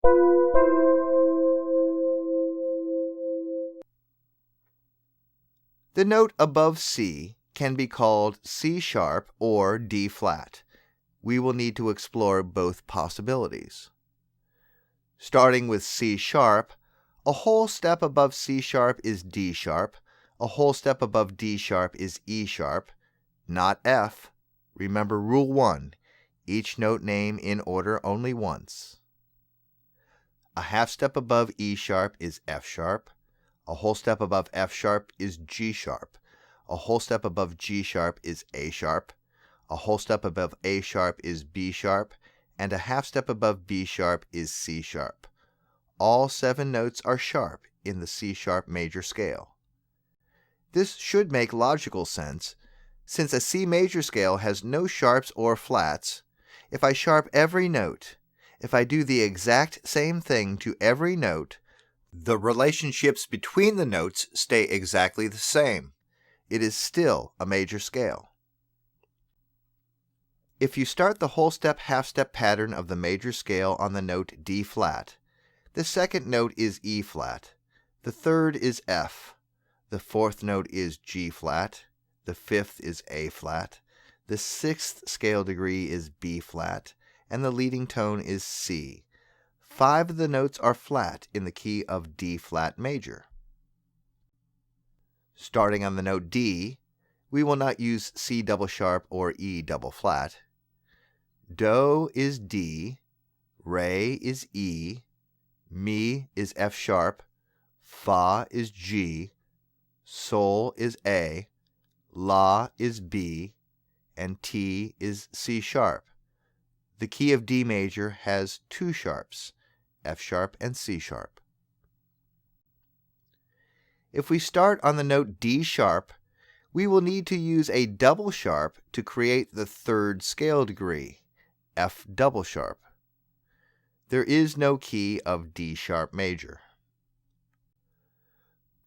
The note above C can be called C sharp or D flat. We will need to explore both possibilities. Starting with C sharp, a whole step above C sharp is D sharp, a whole step above D sharp is E sharp, not F. Remember Rule 1, each note name in order only once. A half step above E sharp is F sharp, a whole step above F sharp is G sharp, a whole step above G sharp is A sharp, a whole step above A sharp is B sharp, and a half step above B sharp is C sharp. All 7 notes are sharp in the C sharp major scale. This should make logical sense, since a C major scale has no sharps or flats. If I sharp every note, if I do the exact same thing to every note, the relationships between the notes stay exactly the same. It is still a major scale. If you start the whole step half step pattern of the major scale on the note D flat, the second note is E flat, the third is F, the fourth note is G flat, the fifth is A flat, the sixth scale degree is B flat, and the leading tone is C. 5 of the notes are flat in the key of D flat major. Starting on the note D, we will not use C double sharp or E double flat. Do is D, Re is E, Mi is F sharp, Fa is G, Sol is A, La is B, and T is C sharp. The key of D major has 2 sharps, F sharp and C sharp. If we start on the note D sharp, we will need to use a double sharp to create the third scale degree, F double sharp. There is no key of D sharp major.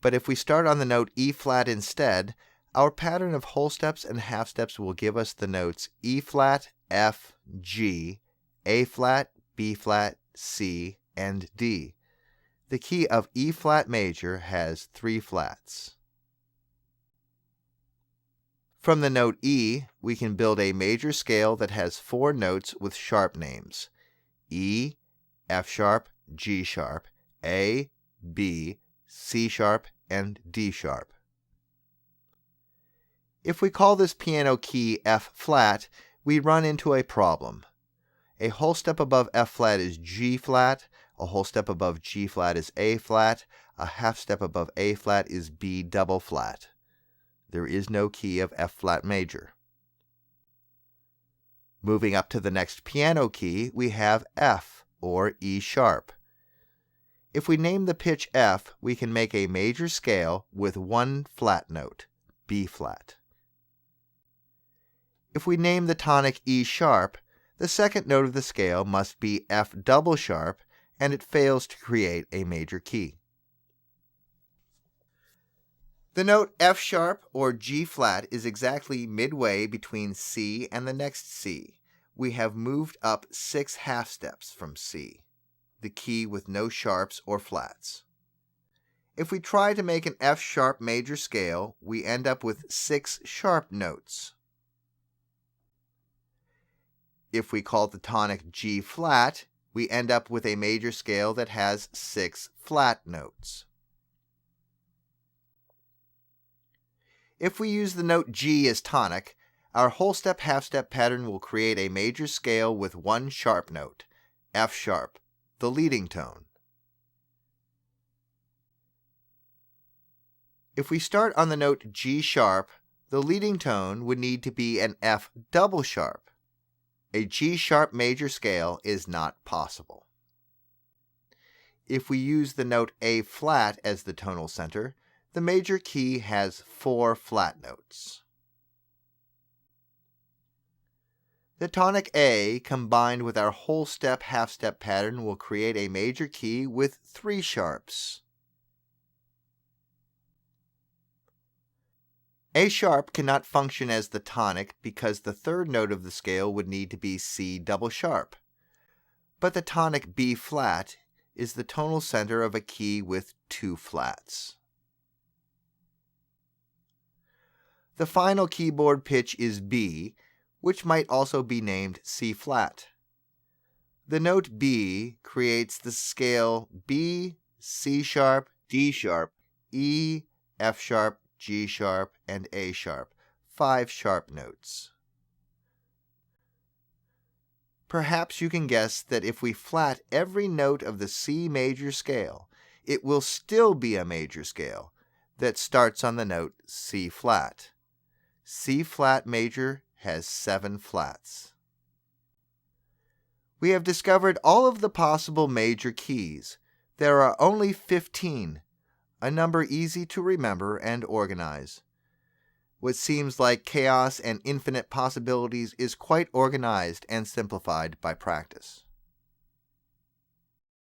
But if we start on the note E flat instead, our pattern of whole steps and half steps will give us the notes E flat, F, G, A flat, B flat, C, and D. The key of E flat major has 3 flats. From the note E, we can build a major scale that has 4 notes with sharp names: E, F sharp, G sharp, A, B, C sharp, and D sharp. If we call this piano key F flat, we run into a problem. A whole step above F flat is G flat, a whole step above G flat is A flat, a half step above A flat is B double flat. There is no key of F flat major. Moving up to the next piano key, we have F, or E sharp. If we name the pitch F, we can make a major scale with 1 flat note, B flat. If we name the tonic E sharp, the second note of the scale must be F double sharp, and it fails to create a major key. The note F sharp or G flat is exactly midway between C and the next C. We have moved up 6 half steps from C, the key with no sharps or flats. If we try to make an F sharp major scale, we end up with 6 sharp notes. If we call the tonic G flat, we end up with a major scale that has 6 flat notes. If we use the note G as tonic, our whole step half step pattern will create a major scale with 1 sharp note, F sharp, the leading tone. If we start on the note G sharp, the leading tone would need to be an F double sharp. A G sharp major scale is not possible. If we use the note A flat as the tonal center, the major key has 4 flat notes. The tonic A combined with our whole step half step pattern will create a major key with 3 sharps. A sharp cannot function as the tonic because the third note of the scale would need to be C double sharp. But the tonic B flat is the tonal center of a key with 2 flats. The final keyboard pitch is B, which might also be named C flat. The note B creates the scale B, C sharp, D sharp, E, F sharp, G sharp, and A sharp, 5 sharp notes. Perhaps you can guess that if we flat every note of the C major scale, it will still be a major scale that starts on the note C flat. C flat major has 7 flats. We have discovered all of the possible major keys. There are only 15, a number easy to remember and organize. What seems like chaos and infinite possibilities is quite organized and simplified by practice.